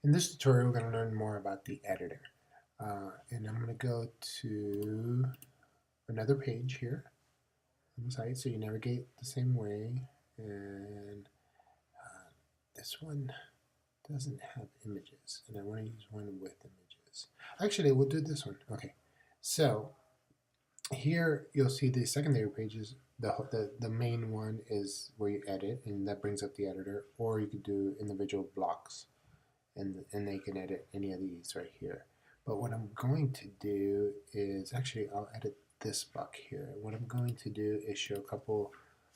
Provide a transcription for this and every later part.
In this tutorial, we're going to learn more about the editor. And I'm going to go to another page here on the site so you navigate the same way. And this one doesn't have images, and I want to use one with images. Actually, we'll do this one. Okay, so here you'll see the secondary pages. The main one is where you edit, and that brings up the editor, or you could do individual blocks. And they can edit any of these right here. But what I'm going to do is, actually I'll edit this block here. What I'm going to do is show a couple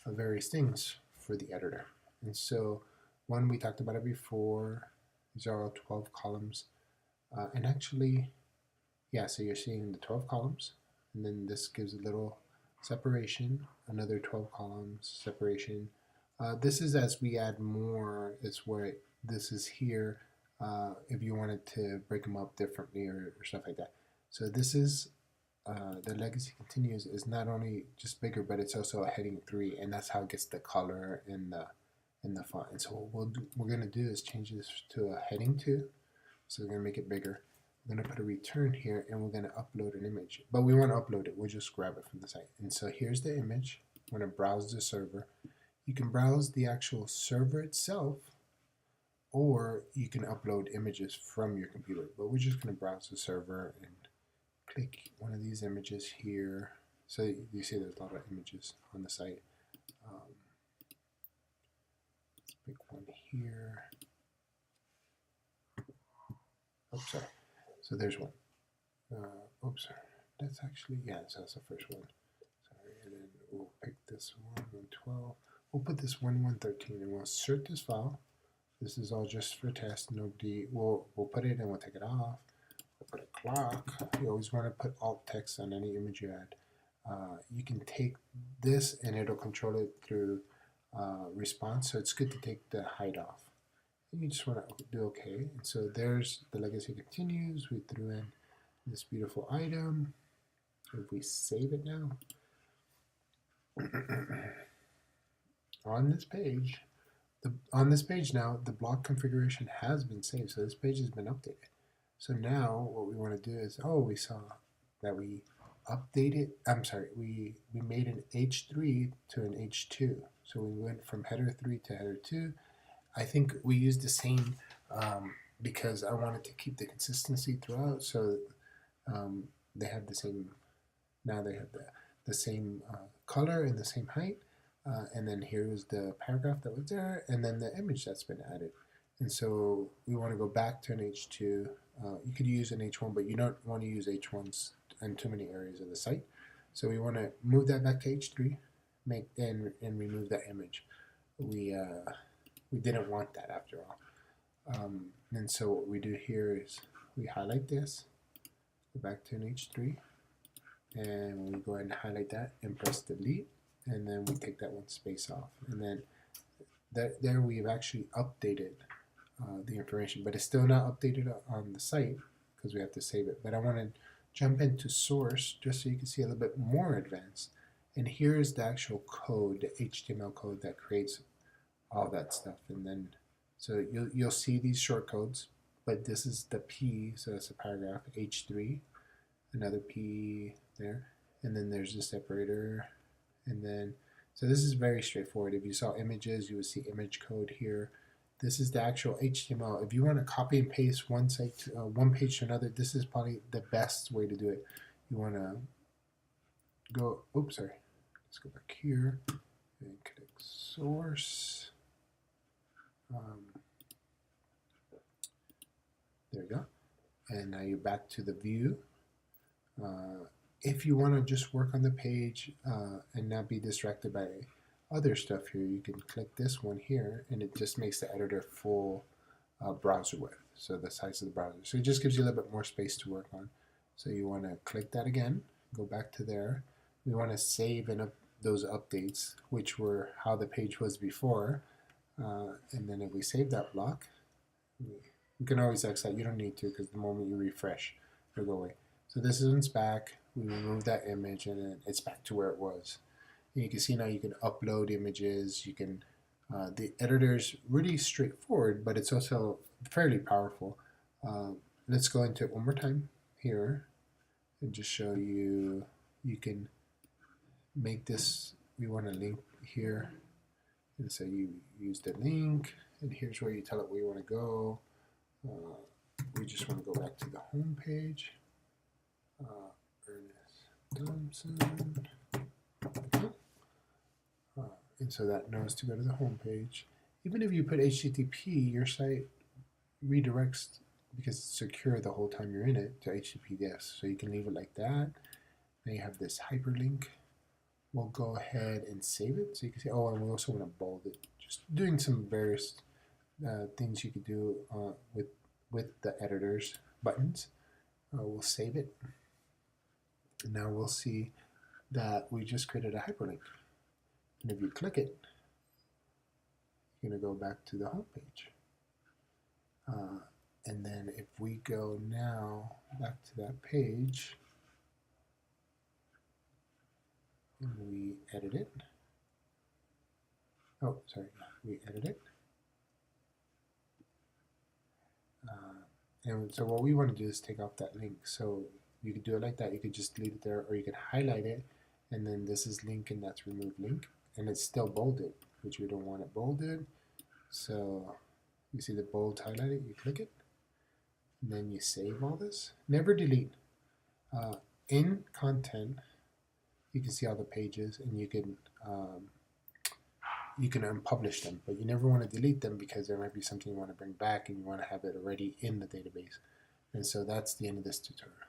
of various things for the editor. And so one, we talked about it before. These are all 12 columns. And actually, yeah, so you're seeing the 12 columns, and then this gives a little separation, another 12 columns separation. This is as we add more, it's where this is here. If you wanted to break them up differently or stuff like that. So this is the legacy continues is not only just bigger, but it's also a heading 3, and that's how it gets the color in the font. And so what we're gonna do is change this to a heading 2. So we're gonna make it bigger. We're gonna put a return here, and we're gonna upload an image. But we want to upload it. We'll just grab it from the site. And so here's the image. I'm gonna browse the server. You can browse the actual server itself, or you can upload images from your computer. But we're just going to browse the server and click one of these images here. So you see there's a lot of images on the site. Let's pick one here. Oops, sorry. So there's one. Oops, sorry. That's actually, yeah, so that's the first one. Sorry, and then we'll pick this one, 112. We'll put this 113, and we'll insert this file. This is all just for test. Nobody, we'll put it and we'll take it off. We'll put a clock. You always want to put alt text on any image you add. You can take this and it'll control it through response. So it's good to take the height off. And you just want to do OK. And so there's the legacy continues. We threw in this beautiful item. If we save it now, on this page now, the block configuration has been saved, so this page has been updated. So now what we want to do is, we saw that we updated, we made an H3 to an H2. So we went from header 3 to header 2. I think we used the same because I wanted to keep the consistency throughout, so they have the same, now they have the same color and the same height. And then here's the paragraph that was there, and then the image that's been added. And so we want to go back to an H2. You could use an H1, but you don't want to use H1s in too many areas of the site. So we want to move that back to H3, and remove that image. We didn't want that after all. And so what we do here is we highlight this, go back to an H3, and we go ahead and highlight that and press delete. And then we take that one space off, and then there we've actually updated the information, but it's still not updated on the site because we have to save it. But I want to jump into source just so you can see a little bit more advanced. And here's the actual code, the HTML code that creates all that stuff. And then so you'll see these short codes, but this is the P, so that's a paragraph, H3, another P there, and then there's the separator. And then, so this is very straightforward. If you saw images, you would see image code here. This is the actual HTML. If you want to copy and paste one site to, one page to another, this is probably the best way to do it. You want to go, oops, sorry. Let's go back here and click source. There we go. And now you're back to the view. If you want to just work on the page and not be distracted by other stuff here, you can click this one here, and it just makes the editor full browser width, so the size of the browser. So it just gives you a little bit more space to work on. So you want to click that again, go back to there. We want to save those updates, which were how the page was before. And then if we save that block, you can always exit. You don't need to, because the moment you refresh, it'll go away. So this one's back. We remove that image, and then it's back to where it was. And you can see now you can upload images. You can the editor's really straightforward, but it's also fairly powerful. Let's go into it one more time here and just show you. You can make this. We want a link here, and so you use the link, and here's where you tell it where you want to go. We just want to go back to the home page. Ernest Thompson. And so that knows to go to the home page. Even if you put HTTP, your site redirects because it's secure the whole time you're in it to HTTPS. So you can leave it like that. Now you have this hyperlink. We'll go ahead and save it. So you can see, oh, and we also want to bold it. Just doing some various things you could do with the editor's buttons. We'll save it. And now we'll see that we just created a hyperlink. And if you click it, you're going to go back to the home page. And then if we go now back to that page, and we edit it. Oh, sorry, we edit it. And so what we want to do is take off that link. So you could do it like that. You could just leave it there, or you could highlight it, and then this is link, and that's remove link, and it's still bolded, which we don't want it bolded. So you see the bold highlighted. You click it, and then you save all this. Never delete. In content, you can see all the pages, and you can unpublish them, but you never want to delete them because there might be something you want to bring back and you want to have it already in the database. And so that's the end of this tutorial.